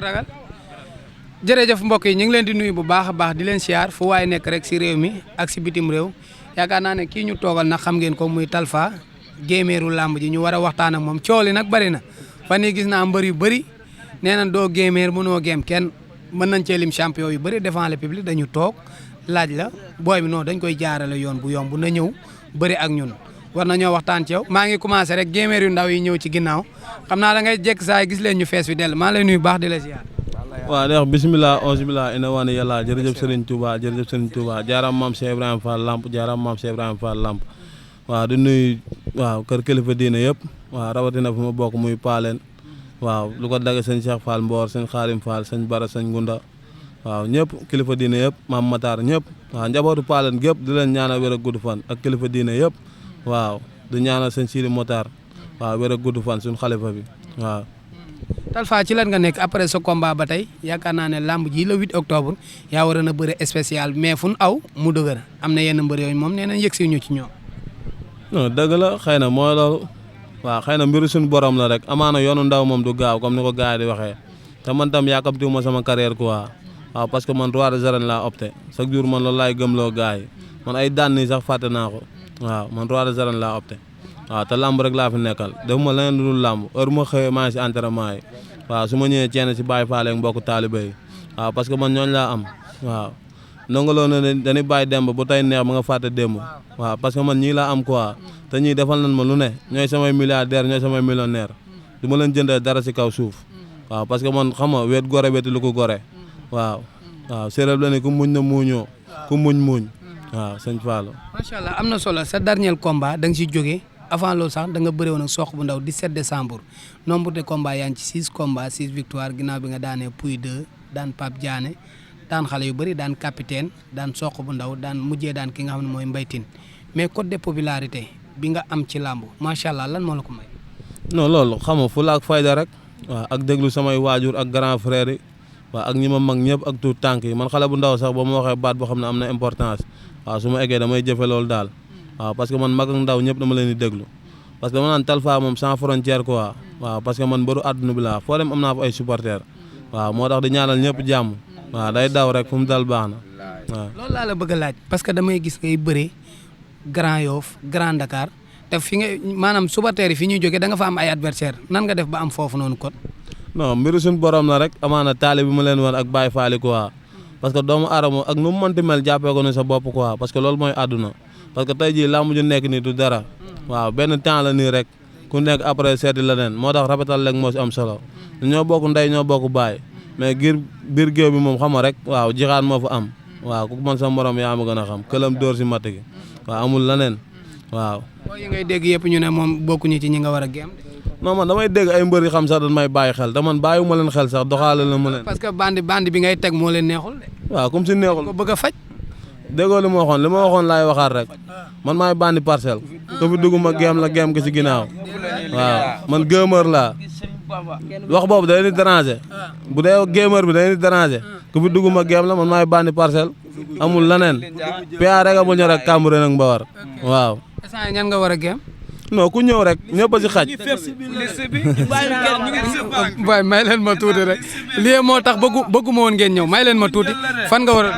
ragal jërëjëf mbokk yi ñu ngi leen di nuyu bu baax a baax di leen siyaar fu waaye nekk rek si réew mi ak si bitim réew yaakaar naa ne kii ñu toogal nag xam ngeen ko muy Talfa géemeeru làmb ji ñu war a waxtaan ak moom cooli nag bëri na fan yii gis naa mbër yu bëri nee nañ doo géemeer mënoo géem kenn mën nañ cee lim champion yu bëri devant le public dañu toog laaj la booy bi noonu dañ koy jaarale yoon bu yomb na ñëw bëri ak ñun war nañoo waxtaan ci yow maa ngi commencé rek géemeer yu ndaw yi ñëw ci ginnaaw xam naa da ngay jekk saa gis leen ñu fees fi dell maa lay nuyu baax di la ziar. waaw di wax bisimilah auzubillah ina waane yàlla jërëjëf Serigne Touba jërëjëf Serigne Touba jaaram maam Cheikh Ibrahima Fall Lamp jaaram maam Cheikh Ibrahima Fall Lamp waaw di nuyu waaw kër kilifa diine yëpp waaw rawatina fu ma bokk muy Paaleen waaw lu ko dagge sëñ Cheikh Fall Mboor sëñ Xaarim Fall sëñ Bara sëñ Gunda waaw ñëpp kilifa diine yëpp maam Matar ñëpp waaw njabootu Paaleen gépp di leen ñaanal wér ak gudd fan ak kilifa diine yëpp waaw di ñaanal sëñ Sidi Motar waaw wér ak gudd fan suñu xalifa bi waaw. Talfa ci lan nga nekk après ce combat ba tey yaakaar naa ne lamb ji le 8 octobre yaa waroon a bëre spécial mais fu nu aw mu dëgër am na yenn mbër yooyu moom nee nañ yëg si ñu ci ñoom. non dëgg la xëy na mooy loolu waaw xëy na mbiru suñu borom la rek amaana yoonu ndaw moom du gaaw comme ni ko gars yi di waxee te man tam yàkkamtiwuma sama carrière quoi waaw parce que man roi des arènes laa opté chaque jour man loolu laay gëmloo gars yi man ay daan nii sax fàtte naa ko waaw man roi des arènes laa opté waaw te lamb rek laa fi nekkal defuma leneen lu dul lamb heure ma xëyee maa ngi si entraînement yi waaw su ma ñëwee ceene si Baye Fall ak mbokku taalibe yi waaw parce que man ñooñu laa am waaw nongaloo na ne dañuy bàyyi demb bu tey neex ba nga fàtte démb waaw parce que man ñii laa am quoi te ñii defal nañ ma lu ne ñooy samay milliardaire ñooy samay millionnaire du ma leen jëndee dara si kaw suuf waaw parce que man xam nga weet gore weeti lu ko gore waaw waaw séeréer la ne ku muñ na muuñoo ku muñ waaw sëñ Fallou. macha allah am na solo sa dernier combat da nga si jógee avant loolu sax da nga bëre woon ak Sokh bu ndaw 17 décembre nombre de combats yaa ngi ci 6 combats 6 victoires ginnaaw bi nga daanee Pouye 2 daan Pape Diané daan xale yu bëri daan capitaine daan Sokh bu ndaw daan mujjee daan ki nga xam ne mooy Mbaye Tine mais code de popularité bi nga am ci làmb macha allah lan moo la ko may. non loolu xam nga fulla ak fayda rek waaw ak déglu samay waajur ak grand frère yi waaw ak ñi ma mag ñëpp ak tout tànk yi man xale bu ndaw sax ba ma waxee baat boo xam ne am na importance waaw su ma eggee damay jëfe loolu daal. waaw parce que man mag ak ndaw ñëpp dama leen di déglu parce que ma naan Talfa moom sans frontière quoi waaw parce que man mbëru àdduna bi laa foo dem am naa fa ay supporters waaw moo tax di ñaanal ñëpp jàmm waaw day daw rek fu mu dal baax na waaw. loolu laa la bëgg a laaj parce que damay gis ngay bëre Grand Yoff Grand Dakar te fi nga maanaam supporters yi fi ñuy jógee da nga fa am ay adversaires nan nga def ba am foofu noonu kon. non mbiru suñu borom la rek amaana taali bi ma leen wan ak Baye Fall quoi parce que doomu aadama ak nu mu mënti mel jàppee ko ne sa bopp quoi parce que loolu mooy àdduna. parce que tey jii làmb ju nekk nii du dara waaw benn temps la nii rek ku nekk après seeti leneen moo tax rafetal rek moo si am solo ñoo bokk ndey ñoo bokk baay mais biir géew bi moom xam nga rek waaw jixaan moo fa am waaw ku man sa morom yaa ma gën a xam këlam dóor si matt gi waaw amul leneen waaw. boo yi ngay dégg yëpp ñu ne moom bokkuñu ci ñi nga war a géem. non man damay dégg ay mbër yi xam sax dañ may bàyyi xel te man bàyyiwuma leen xel sax doxaale la ma leen. parce que bandi bi ngay teg moo leen neexul de. waaw comme si neexul ko bëgg a faj. déggoo li ma waxoon laay waxaat rek man maay bandi parcelle ko fi dugg ma géem la géem ko si ginnaaw waaw man gémeur laa wax boobu day ni déranger bu dee gémeur bi day ni déranger ko fi dugg ma géem la man maay bandi parcelle amul leneen pa rek amul ñor ak Cambérène nag Mbawar waaw. instant ñan nga war a géem. non ku ñëw rek ñëpp a si xaj. waaye may leen ma tuuti rek lii moo tax bëgguma woon ngeen ñëw may leen ma tuuti fan nga war a.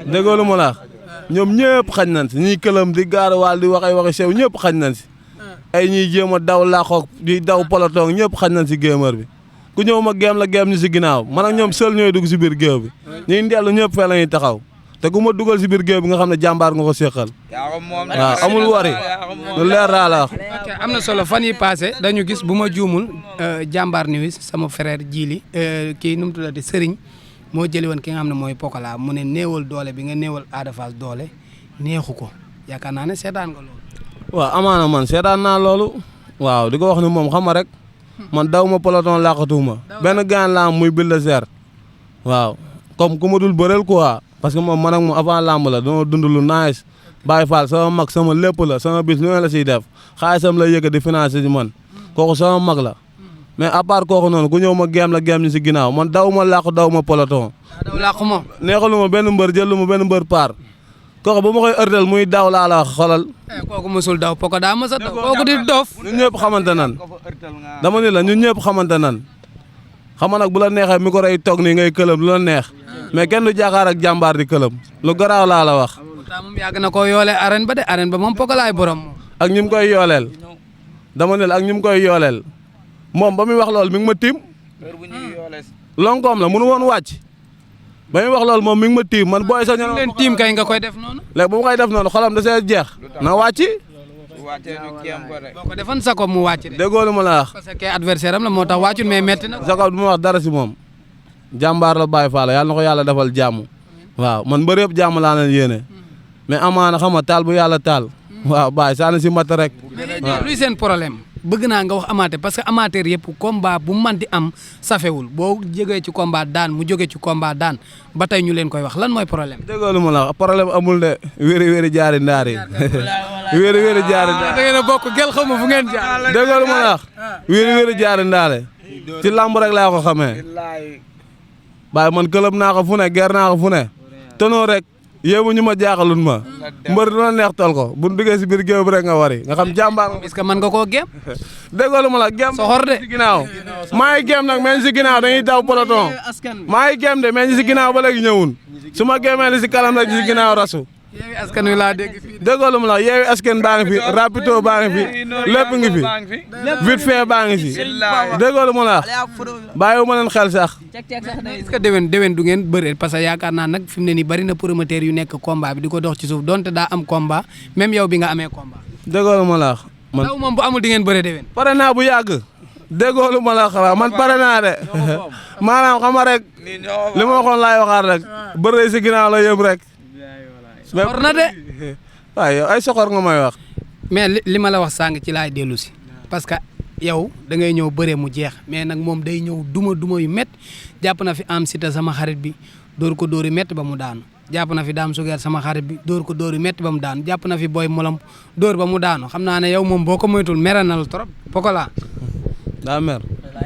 déggoo lu ma la ñoom ñëpp xaj nañ si ñuy këlam di gaaruwaal di wax ay waxi sew ñëpp xaj nañ si. ay ñuy jéem a daw laaxoog di daw peloton ñëpp xaj nañ si gémeur bi ku ñëw ma géem la géem ñu si ginnaaw man ak ñoom seul ñooy dugg si biir géew bi ñuy ndellu ñëpp fee la ñuy taxaw. te ku ma dugal si biir géew bi nga xam ne jàmbaar nga ko séqal waaw amul wari lu leer daa la wax. am na solo fan yi passé dañu gis bu ma juumul jàmbaar niwis sama frère Jili kii nu mu tuddati Serigne moo jëli woon ki nga xam ne mooy Pokola mu ne néewal doole bi nga néewal Ada Fass doole neexu ko yaakaar naa ne seetaan nga loolu. waaw amaana man seetaan naa loolu waaw di ko wax ne moom xam nga rek man daw ma peloton laqatuuma benn gaan la am muy Bulldozer waaw comme ku ma dul bëreel quoi. parce que moom man ak moom avant lamb la dama dund lu nice Baye Fall sama mag sama lépp la sama bis lu ne la siy def xaalisam la yëkkati di financé ci man kooku sama mag la mais à part kooku noonu ku ñëw ma géem la géem ñu si ginnaaw man daw ma làqu daw ma peloton. daw làqu moom. neexalu ma benn mbër jëlu ma benn mbër paar kooku ba ma koy ërtal muy daw laa la wax xolal. kooku mësul daw poko daa mës a daw kooku di dof. ñun ñëpp xamante nan dama ni la ñun ñëpp xamante nan xam nga nag bu la neexee micro yi toog nii ngay këlëm lu la neex mais kenn du jàkkaar ak jàmbaar di këlëm lu garaaw laa la wax. pourtant moom yàgg na koo yoolee arène ba de arène ba moom Pokola borom moom. ak ñi mu koy yooleel dama ne la ak ñi mu koy yooleel moom ba muy wax loolu mi ngi ma tiim lonkoom la mënu woon wàcc ba muy wax loolu moom mi ngi ma tiim man booy sa ñu leen tiim kay nga koy def noonu. léegi bu ma koy def noonu xolam da see jeex na wàcc boo ko defoon Jacob mu wàcc de. déggoo lu ma la wax parce que adversaire am la moo tax wàccul mais metti na. Jacob du ma wax dara si moom jàmbaar la Baye Fall yàlla na ko yàlla defal jàmm waaw man mbër yëpp jàmm laa leen yéene mais amaana xam nga taal bu yàlla taal waaw Baye saa na si mat rek. waaw luy seen problème bëgg naa nga wax amateur parce que amateur yëpp combat bu man di am safewul boo jógee ci combat daan mu jógee ci combat daan ba tey ñu leen koy wax lan mooy problème. déggoo lu ma la wax problème amul de wéri jaari ndaar yi wéri jaari ndaar da ngeen a bokk gel xaw ma fu ngeen jaar. déggoo lu ma la wax wéri jaari ndaare ci lamb rek laa ko xamee Baye man këlëb naa ko fu ne ger naa ko fu ne tonoo rek yéemu ñu ma jaaxalun ma mbër du la neex tol ko bu duggee si biir géew bi rek nga wari nga xam jàmbaar nga. est-ce que mën nga koo gém. déggoo lu ma la gém soxor de si ginnaaw maa ngi gém nag mais si ginnaaw dañuy daw peloton maa ngi gém de mais si ginnaaw ba léegi ñëwun su ma gémee li si kanam rek si ginnaaw rasu. Yewwi Askan Wi laa dégg fii. déggoo lu ma la Yewwi Askan baa ngi fi Rapido baa ngi fi lépp ngi fi vite fait baa ngi fi déggoo lu ma la bàyyiwu ma leen xel sax. est-ce que déwén du ngeen bëre parce que yaakaar naa nag fi mu ne nii bari na promoteur yu nekk combat bi di ko dox ci suuf donte daa am combat même yow bi nga amee combat. déggoo lu ma la wax man daw moom bu amul di ngeen bëre déwén. pare naa bu yàgg déggoo lu ma la wax man pare naa de maanaam xam nga rek li ma waxoon laay waxaat rek bëre si ginnaaw la yëm rek. soxor na de. waaw yow ay soxor nga may wax. mais li ma la wax sàng ci laay dellu si parce que yow da ngay ñëw bëree mu jeex mais nag moom day ñëw duma yu métti jàpp na fi am sita sama xarit bi dóor ko dóor yu métti ba mu daanu jàpp na fi daam sugeer sama xarit bi dóor ko dóor yu métti ba mu daanu jàpp na fi booy molam dóor ba mu daanu xam naa ne yow moom boo ko moytul mere na la trop Pokola. daa mer.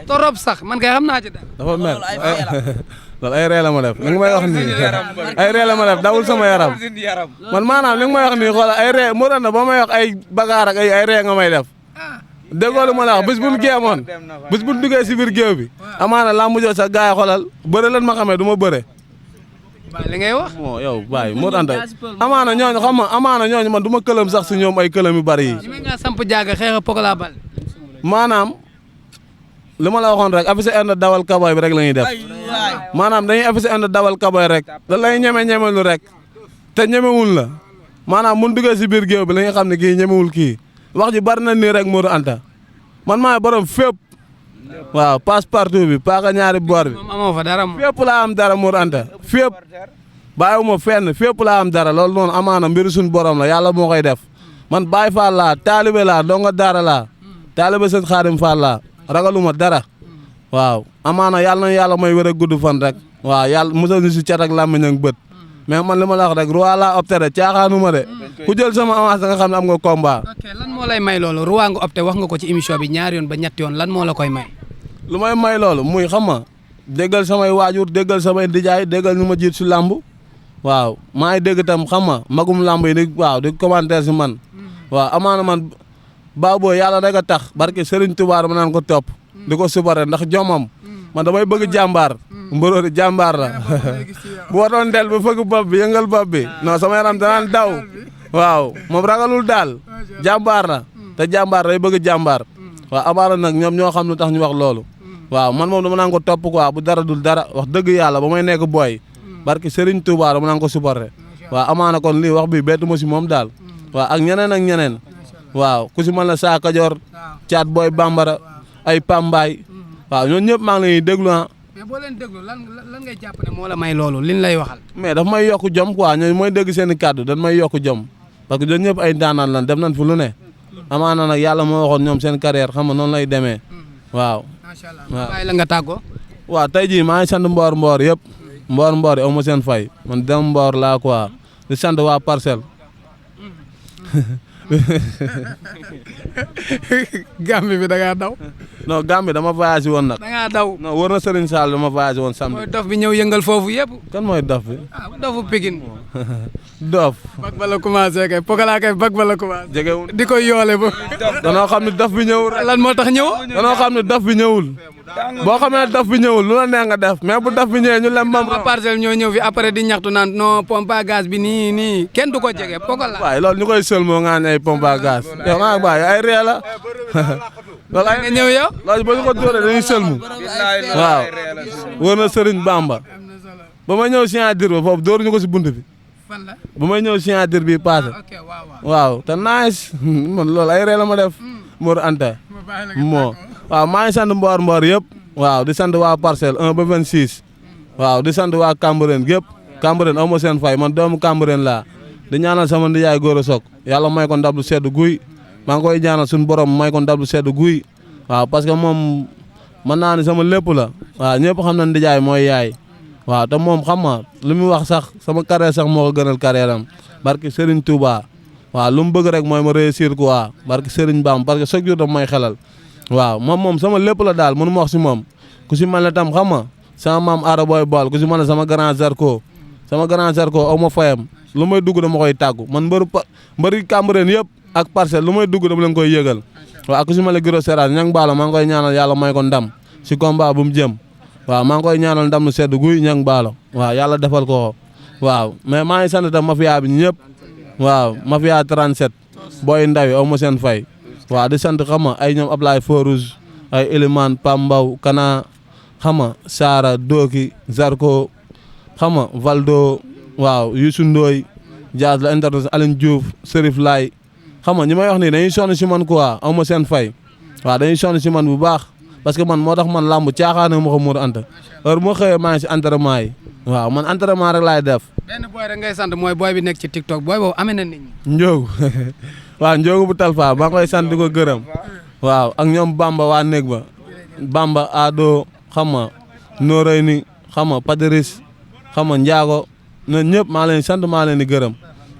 trop sax man kay xam naa ci dara. dafa mer loolu ay ree la ma def li nga may wax nii ay ree la ma def dawul sama yaram man maanaam li nga may wax nii xoolal ay ree moo tax na ba may wax ay bagaar ak ay ree nga may def déggoo lu ma la wax bis bu ñu géemoon bis bu ñu duggee si biir géew bi amaana laa mujjoo sax gars yi xoolal bëre lan ma xamee du ma bëre. li ngay wax. bon yow bàyyi moo tax amaana ñooñu xam nga amaana ñooñu man du ma këlëm sax si ñoom ay këlëm yu bari yi. li nga samp jaaga xeex a Pokola bal. maanaam li ma la waxoon rek affiche ànd dawal kaboy bi rek la ñuy def maanaam dañuy affiche ànd dawal kaboy rek da lay ñemelu rek te ñemewul la maanaam mun duggee si biir géew bi la nga xam ne kii ñemewul kii wax ji bari na nii rek Modou Anta man maay borom fépp waaw passe partout bi paaka ñaari boor bi moom amoo fa dara moom. fépp laa am dara Modou Anta fépp bàyyiwuma fenn fépp laa am dara loolu noonu amaana mbiru suñu borom la yàlla moo koy def man Baye Fall laa taalibe laa donga daara laa taalibe sëñ Xaadim Fall laa ragaluma dara waaw amaana yàlla na yàlla may wér a gudd fan rek waaw yàlla musal ñu si cat ak làmmiñ ak bët mais man li ma la wax rek roi laa opté de caaxaanuma de ku jël sama avance nga xam ne am nga combat. ok lan moo lay may loolu roi nga opté wax nga ko ci émission bi ñaari yoon ba ñetti yoon lan moo la koy may. lu may may loolu muy xam ma déggal samay waajur déggal samay ndijaay déggal ñu ma jiit si làmb waaw maa ngi dégg tam xam ma magum làmb yi di waaw di commentaire si man waaw amaana man baaboo yàlla rek a tax barke Serigne Touba ma naan ko topp di ko supporté ndax jomam man damay bëgg jàmbaar mbëroori jàmbaar la bu waroon del ba fëgg bopp bi yëngal bopp bi non sama yaram danaan daw waaw moom ragalul daal jàmbaar la te jàmbaar day bëgg jàmbaar waaw amaana nag ñoom ñoo xam lu tax ñu wax loolu waaw man moom dama naan ko topp quoi bu dara dul dara wax dëgg yàlla ba may nekk booy barke Serigne Touba dama naan ko supporté waaw amaana kon lii wax bi bettu ma si moom daal waaw ak ñeneen waaw ku si mën la Saa Kajoor Caat Boy Bambara ay Pambaay waaw ñooñu ñëpp maa ngi leen di déglu ah. mais boo leen déglu lan ngay jàpp ne moo la may loolu liñ lay waxal. mais daf may yokk jom quoi ñooñu mooy dégg seen i kàddu dañ may yokk jom parce que ñooñu ñëpp ay ndaanaan lan dem nañ fu lu ne amaana nag yàlla moo waxoon ñoom seen carrière xam nga noonu lay demee waaw. macha allah waaw bàyyi la nga tàggoo. waaw tey jii maa ngi sant mboor yëpp mboor yi aw ma seen fay man dem mboor laa quoi di sant waa Parcelles. Gambie bi da ngaa daw. non Gambie dama voyagé woon nag. da ngaa daw. non wër na Serigne Sall dama voyagé woon samedi. mooy dof bi ñëw yëngal foofu yëpp. kan mooy dof bi. ah dofu Pikine. dof. bag ba la commencé kay Pokola kay bag ba la commencé. jegewul di ko yoole ba. danoo xam ne dof bi ñëwul rek. lan moo tax ñëw. danoo xam ne dof bi ñëwul. boo xamee daf bi ñëwul lu la neex nga def mais bu daf bi ñëwee ñu lem bam waa parcelle ñoo ñëw fi après di ñaxtu naan non pompe à gaz bi nii kenn du ko jege Pokola. waaye loolu ñu koy sël moo nga ne ay pompe à gaz yow nga bàyyi ay ree la loolu ay nga ñëw yow. loolu ba ñu ko dóoree dañuy sëlmu waaw wóor na Sëriñ Bamba ba may ñëw signature ba foofu dóoruñu ko si bunt bi fan la. ba may ñëw signature bi passé ok waaw te nice man loolu ay ree la ma def Mor Anta moo waaw maa ngi sant mboor yëpp waaw di sant waa parcelle 1 ba 26 waaw di sant waa Cambérène yëpp Cambérène aw ma seen fay man doomu Cambérène laa di ñaanal sama ndiyaay góor a soog yàlla may ko ndab lu sedd guy maa ngi koy ñaanal suñu borom may ko ndab lu sedd guy waaw parce que moom mën naa ne sama lépp la waaw ñëpp xam na ndiyaay mooy yaay waaw te moom xam nga lu muy wax sax sama carrière sax moo ko gënal carrière am barki Serigne Touba waaw lu mu bëgg rek mooy ma réussir quoi barki Serigne Bam parce que chaque jour daf may xelal waaw moom sama lépp la daal mënu ma wax si moom ku si mel ne tam xam nga sama maam Aara Boy Ball ku si mel ne sama grand Zarko aw ma fayam lu may dugg dama koy tàggu man mbëri Cambérène yëpp ak parcelle lu may dugg dama leen koy yëgal waaw ku si mel ne Giro Seras ñang baalo maa ngi koy ñaanal yàlla may ko ndam si combat bu mu jëm waaw maa ngi koy ñaanal ndam lu sedd guy ñang baalo waaw yàlla defal ko waaw mais maa ngi sant tam mafia bi ñëpp waaw mafia 37 booy ndaw yi aw ma seen fay waaw di sant xam nga ay ñoom Ablaye Forouge ay Elimane Pambaw Kana xam nga Sara Doki Zarko xam nga Valdo waaw Youssou Ndoye Diaz la international Aline Diouf Serif Laye xam nga ñi may wax nii dañuy sonn si man quoi aw ma seen fay waaw dañuy sonn si man bu baax parce que man moo tax man làmb caaxaane ma ko Mor Anta heure moo xëyee maa ngi si entraînement yi waaw man entraînement rek laay def. benn booy rek ngay sant mooy booy bi nekk ci TikTok booy boobu amee na nit ñi. Ndiogu waaw Ndiogu bu Talfa maa ngi koy sant di ko gërëm waaw ak ñoom Bamba waa néeg ba Bamba Ado xam nga Noorey ni xam nga Patrice xam nga Ndiago ñun ñëpp maa leen sant maa leen di gërëm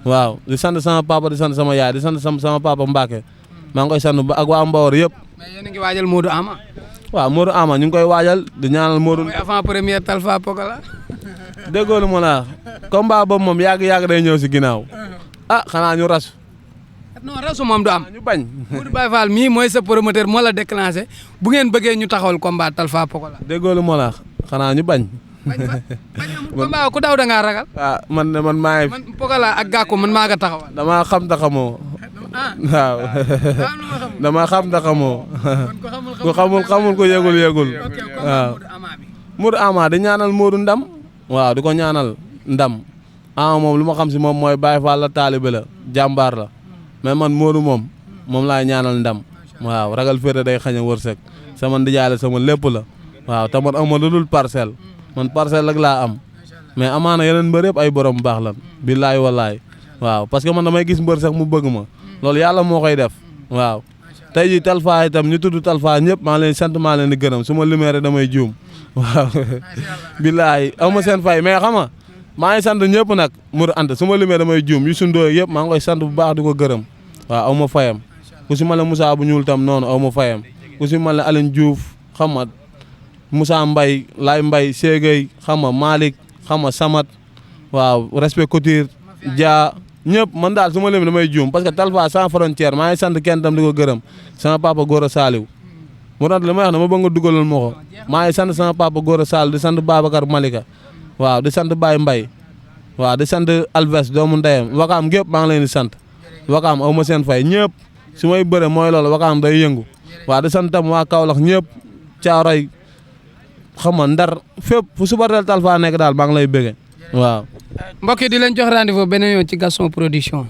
waaw di sant sama papa di sant sama yaay di sant sama papa Mbacke maa ngi koy sant ba ak waa Mbawar yëpp. mais yéen a ngi waajal Modou Ama. waaw Modou Ama ñu ngi koy waajal di ñaanal Modou. mooy avant première Talfa Pokola. déggoo lu ma la combat boobu moom yàgg day ñëw si ginnaaw ah xanaa ñu rasu. non rasu moom du am. ñu bañ. Modou Baye Fall mii mooy sa promoteur moo la déclenché bu ngeen bëggee ñu taxawal combat Talfa Pokola. déggoo lu ma la xanaa ñu bañ. combat ku daw da ngaa ragal. ah man maa ngi. man Pokola ak Gàkku man maa nga taxawal. damaa xam te xamoo. waaw damaa xam te xamoo. ku xamul ko yëgul. waaw Modou Ama di ñaanal Modou ndam. waaw di ko ñaanal ndam. Ama moom lu ma xam si moom mooy Baye Fall la taalibe la jàmbaar la mais man Modou moom laay ñaanal ndam. waaw ragal féete day xañ a wërsëg sama ndijaay la sama lépp la. waaw te man am ma lu dul parcelle man parcelle rek laa am mais amaana yeneen mbër yëpp ay borom baax lan billaay wallaay waaw parce que man damay gis mbër sax mu bëgg ma loolu yàlla moo koy def waaw tey jii Talfa itam ñu tudd Talfa ñëpp maa leen sant maa leen di gërëm su ma limee damay juum waaw billaay aw ma seen fay mais xam nga maa ngi sant ñëpp nag Mor Anta su ma limee damay juum yu sundoo yëpp maa ngi koy sant bu baax di ko gërëm waaw aw ma fayam ku si mel ne Moussa bu ñuul tam noonu aw ma fayam ku si mel ne Aline Diouf xam nga Moussa Mbaye Laye Mbaye Ségay xam nga Malick xam nga Samat waaw respect Couture Dia ñëpp man daal su ma lim damay juum parce que Talfa sans frontière maa ngi sant kenn tam di ko gërëm sama papa Gora Saliou mu tax li may wax ne ma bëgg nga dugalal ma ko maa ngi sant sama papa Gora Saliou di sant Babacar Malika waaw di sant Baye Mbaye waaw di sant Alves doomu ndeyam Wakaam gépp maa ngi leen di sant Wakaam aw ma seen fay ñëpp su may bëre mooy loolu Wakaam day yëngu waaw di sant tam waa Kaolack ñëpp Caaroy xam nga Ndar fépp fu Subatel Talfa nekk daal maa ngi lay bëgge waaw. mbokk yi di leen jox rendez-vous beneen yoon ci Gaston Production.